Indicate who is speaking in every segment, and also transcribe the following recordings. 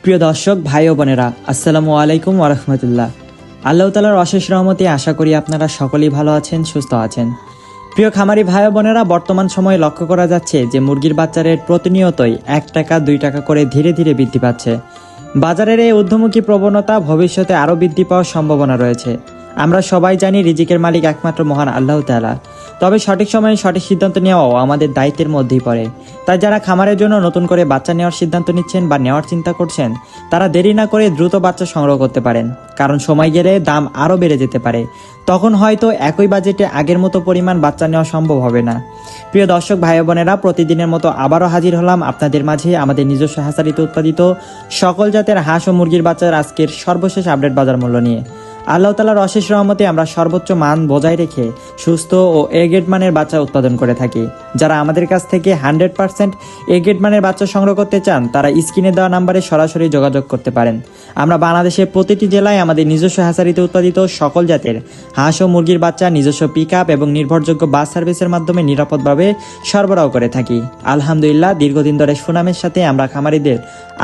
Speaker 1: প্রিয় দর্শক ভাই ও বোনেরা, আসসালামু আলাইকুম ওয়া রাহমাতুল্লাহ। আল্লাহ তাআলার অশেষ রহমতে আশা করি আপনারা সকলেই ভালো আছেন, সুস্থ আছেন। প্রিয় খামারি ভাই ও বোনেরা, বর্তমান সময়ে লক্ষ্য করা যাচ্ছে যে মুরগির বাচ্চা রেট প্রতিনিয়তই 1 টাকা 2 টাকা করে ধীরে ধীরে বৃদ্ধি পাচ্ছে। বাজারের এই ঊর্ধ্বমুখী প্রবণতা ভবিষ্যতে আরও বৃদ্ধি পাওয়ার সম্ভাবনা রয়েছে। আমরা সবাই জানি রিজিকের মালিক একমাত্র মহান আল্লাহ তাআলা, তবে সঠিক সময়ে সঠিক সিদ্ধান্ত নেওয়াও আমাদের দায়িত্বের মধ্যেই পড়ে। তাই যারা খামারের জন্য নতুন করে বাচ্চা নেওয়ার সিদ্ধান্ত নিচ্ছেন বা নেওয়ার চিন্তা করছেন, তারা দেরি না করে দ্রুত বাচ্চা সংগ্রহ করতে পারেন, কারণ সময় গেলে দাম আরও বেড়ে যেতে পারে। তখন হয়তো একই বাজেটে আগের মতো পরিমাণ বাচ্চা নেওয়া সম্ভব হবে না। প্রিয় দর্শক ভাই বোনেরা, প্রতিদিনের মতো আবারও হাজির হলাম আপনাদের মাঝে আমাদের নিজস্ব হ্যাচারিতে উৎপাদিত সকল জাতের হাঁস ও মুরগির বাচ্চার আজকের সর্বশেষ আপডেট বাজার মূল্য নিয়ে। আল্লাহ তাআলার অশেষ রহমতে আমরা সর্বোচ্চ মান বজায় রেখে সুস্থ ও এ গ্রেড মানের বাচ্চা উৎপাদন করে থাকি। যারা আমাদের কাছ থেকে 100% এ গ্রেড মানের বাচ্চা সংগ্রহ করতে চান, তারা স্ক্রিনে দেওয়া নাম্বারে সরাসরি যোগাযোগ করতে পারেন। আমরা বাংলাদেশের প্রতিটি জেলায় আমাদের নিজস্ব হ্যাচারিতে উৎপাদিত সকল জাতের হাঁস ও মুরগির বাচ্চা নিজস্ব পিক আপ এবং নির্ভরযোগ্য বাস সার্ভিসের মাধ্যমে নিরাপদভাবে সরবরাহ করে থাকি। আলহামদুলিল্লাহ, দীর্ঘদিন ধরে সুনামের সাথে আমরা খামারিদের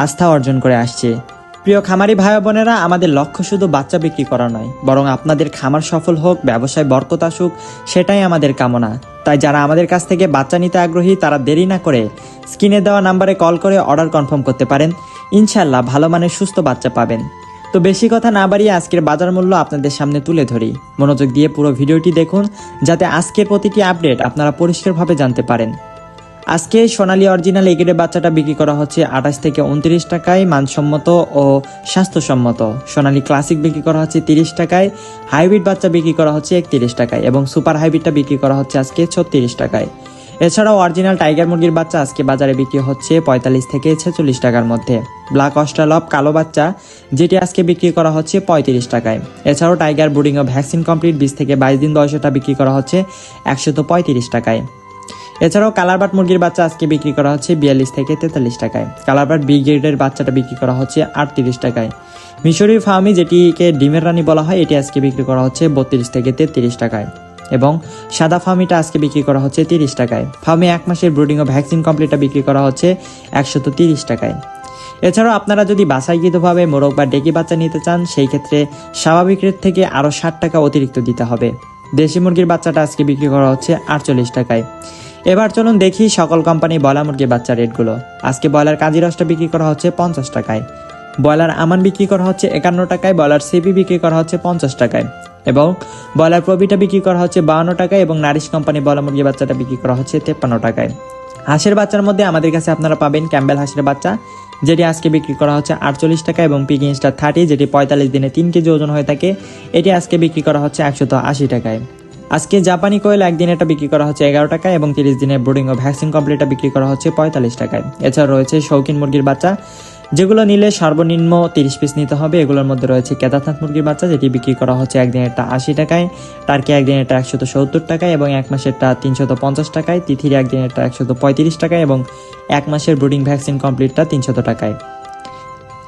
Speaker 1: আস্থা অর্জন করে আসছি। প্রিয় খামারি ভাই বোনেরা, আমাদের লক্ষ্য শুধু বাচ্চা বিক্রি করা নয়, বরং আপনাদের খামার সফল হোক, ব্যবসায় বরকত আসুক, সেটাই আমাদের কামনা। তাই যারা আমাদের কাছ থেকে বাচ্চা নিতে আগ্রহী, তারা দেরি না করে স্ক্রিনে দেওয়া নাম্বারে কল করে অর্ডার কনফার্ম করতে পারেন। ইনশাল্লাহ ভালো মানের সুস্থ বাচ্চা পাবেন। তো বেশি কথা না বাড়িয়ে আজকের বাজার মূল্য আপনাদের সামনে তুলে ধরি। মনোযোগ দিয়ে পুরো ভিডিওটি দেখুন, যাতে আজকের প্রতিটি আপডেট আপনারা পরিষ্কারভাবে জানতে পারেন। আজকে সোনালী অরিজিনাল এ গ্রেডের বাচ্চাটা বিক্রি করা হচ্ছে 28 থেকে 29 টাকায় মানসম্মত ও স্বাস্থ্যসম্মত। সোনালী ক্লাসিক বিক্রি করা হচ্ছে 30 টাকায়, হাইব্রিড বাচ্চা বিক্রি করা হচ্ছে 31 টাকায় এবং সুপার হাইব্রিডটা বিক্রি করা হচ্ছে আজকে 36 টাকায়। এছাড়াও অরিজিনাল টাইগার মুরগির বাচ্চা আজকে বাজারে বিক্রি হচ্ছে 45 থেকে 46 টাকার মধ্যে। ব্ল্যাক অস্ট্রালপ কালো বাচ্চা, যেটি আজকে বিক্রি করা হচ্ছে 35 টাকায়। এছাড়াও টাইগার ব্রুডিং ও ভ্যাকসিন কমপ্লিট 20 থেকে 22 দিন বয়সটা বিক্রি করা হচ্ছে 135 টাকায়। এছাড়াও কালারবাট মুরগির বাচ্চা আজকে বিক্রি করা হচ্ছে 42 থেকে 43 টাকায়। কালারবাট বি গ্রেডের বাচ্চাটা বিক্রি করা হচ্ছে 38 টাকায়। মিশরি ফার্মি, যেটিকে ডিমের রানী বলা হয়, এটি আজকে বিক্রি করা হচ্ছে 32 থেকে 33 টাকায় এবং সাদা ফার্মিটা আজকে বিক্রি করা হচ্ছে 30 টাকায়। ফার্মি 1 মাসের ব্রুডিং ও ভ্যাকসিন কমপ্লিটটা বিক্রি করা হচ্ছে 130 টাকায়। এছাড়াও আপনারা যদি বাছাইকৃতভাবে মোরগ বা ডেকি বাচ্চা নিতে চান, সেই ক্ষেত্রে স্বাভাবিক রেট থেকে আরও 60 টাকা অতিরিক্ত দিতে হবে। দেশি মুরগির বাচ্চাটা আজকে বিক্রি করা হচ্ছে 48 টাকায়। এবার চলুন দেখি সকল কোম্পানি ব্রয়লার মুরগির বাচ্চা রেটগুলো। আজকে ব্রয়লার কাজিরসটা বিক্রি করা হচ্ছে 50 টাকায়, ব্রয়লার আমান বিক্রি করা হচ্ছে 51 টাকায়, ব্রয়লার সিপি বিক্রি করা হচ্ছে 50 টাকায় এবং ব্রয়লার প্রবিটা বিক্রি করা হচ্ছে 52 টাকায় এবং নারিশ কোম্পানি ব্রয়লার মুরগির বাচ্চাটা বিক্রি করা হচ্ছে 53 টাকায়। হাঁসের বাচ্চার মধ্যে আমাদের কাছে আপনারা পাবেন ক্যাম্বেল হাঁসের বাচ্চা, যেটি আজকে বিক্রি করা হচ্ছে 48 টাকা এবং পিকিং স্টার 30, যেটি 45 দিনে 3 কেজি ওজন হয়ে থাকে, এটি আজকে বিক্রি করা হচ্ছে 180 টাকায়। আজকে জাপানি কোয়েল একদিন এটা বিক্রি করা হচ্ছে 11 টাকায় এবং 30 দিনের ব্রুডিং ও ভ্যাকসিন কমপ্লিটটা বিক্রি করা হচ্ছে 45 টাকায়। এছাড়া রয়েছে শৌখিন মুরগির বাচ্চা, যেগুলো নিলে সর্বনিম্ন 30 পিস নিতে হবে। এগুলোর মধ্যে রয়েছে কেদারনাথ মুরগির বাচ্চা, যেটি বিক্রি করা হচ্ছে একদিনেরটা 80 টাকায়, টার্কি একদিনেরটা 170 টাকায় এবং 1 মাসেরটা 350 টাকায়, তিথির একদিনেরটা 135 টাকায় এবং 1 মাসের ব্রুডিং ভ্যাকসিন কমপ্লিটটা 300 টাকায়।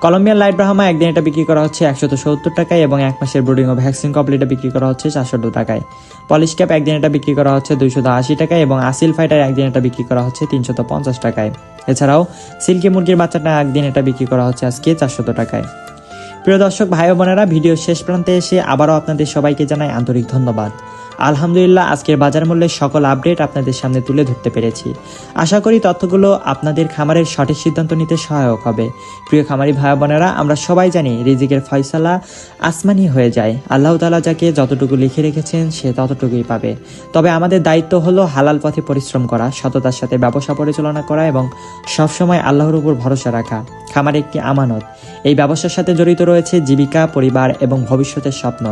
Speaker 1: কলম্বিয়ান লাইট ব্রাহ্মা একদিন এটা বিক্রি করা হচ্ছে 170 টাকায় এবং 1 মাসের ব্রুডিং ও ভ্যাকসিন কমপ্লিটটা বিক্রি করা হচ্ছে 400 টাকায়। পলিশ ক্যাপ একদিন এটা বিক্রি করা হচ্ছে 280 টাকায় এবং আসিল ফাইটার একদিন এটা বিক্রি করা হচ্ছে 350 টাকায়। এছাড়াও সিল্কি মুরগির বাচ্চাটা একদিন এটা বিক্রি করা হচ্ছে আজকে 400 টাকায়। প্রিয় দর্শক ভাই ও বোনেরা, ভিডিও শেষ প্রান্তে এসে আবারও আপনাদের সবাইকে জানাই আন্তরিক ধন্যবাদ। আলহামদুলিল্লাহ, আজকের বাজার মূল্যের সকল আপডেট আপনাদের সামনে তুলে ধরতে পেরেছি। আশা করি তথ্যগুলো আপনাদের খামারের সঠিক সিদ্ধান্ত নিতে সহায়ক হবে। প্রিয় খামারি ভাই বোনেরা, আমরা সবাই জানি রিজিকের ফয়সালা আসমানি হয়ে যায়। আল্লাহ তাআলা যাকে যতটুকু লিখে রেখেছেন সে ততটুকুই পাবে। তবে আমাদের দায়িত্ব হলো হালাল পথে পরিশ্রম করা, সততার সাথে ব্যবসা পরিচালনা করা এবং সবসময় আল্লাহর উপর ভরসা রাখা। খামার একটি আমানত। এই ব্যবসার সাথে জড়িত রয়েছে জীবিকা, পরিবার এবং ভবিষ্যতের স্বপ্ন।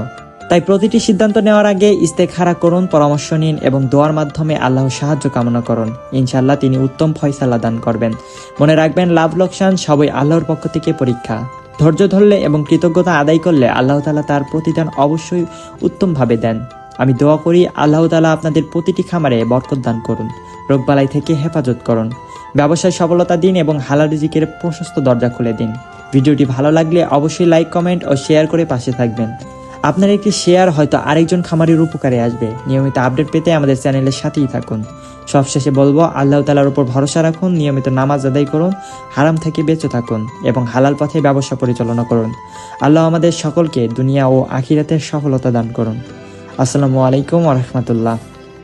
Speaker 1: তাই প্রতিটি সিদ্ধান্ত নেওয়ার আগে ইস্তেখারা করুন, পরামর্শ নিন এবং দোয়ার মাধ্যমে আল্লাহর সাহায্য কামনা করুন। ইনশাআল্লাহ তিনি উত্তম ফয়সালা দান করবেন। মনে রাখবেন, লাভ লোকসান সবই আল্লাহর পক্ষ থেকে পরীক্ষা। ধৈর্য ধরলে এবং কৃতজ্ঞতা আদায় করলে আল্লাহ তাআলা তার প্রতিদান অবশ্যই উত্তমভাবে দেন। আমি দোয়া করি আল্লাহ তাআলা আপনাদের প্রতিটি খামারে বরকত দান করুন, রোগবালাই থেকে হেফাজত করুন, ব্যবসায় সফলতা দিন এবং হালাল রিজিকের প্রশস্ত দরজা খুলে দিন। ভিডিওটি ভালো লাগলে অবশ্যই লাইক, কমেন্ট ও শেয়ার করে পাশে থাকবেন। আপনার একটি শেয়ার হয়তো আরেকজন খামারির উপকারে আসবে। নিয়মিত আপডেট পেতে আমাদের চ্যানেলের সাথেই থাকুন। সবশেষে বলবো, আল্লাহ তাআলার উপর ভরসা রাখুন, নিয়মিত নামাজ আদায় করুন, হারাম থেকে বেঁচে থাকুন এবং হালাল পথে ব্যবসা পরিচালনা করুন। আল্লাহ আমাদের সকলকে দুনিয়া ও আখিরাতের সফলতা দান করুন। আসসালামু আলাইকুম ওয়া রাহমাতুল্লাহ।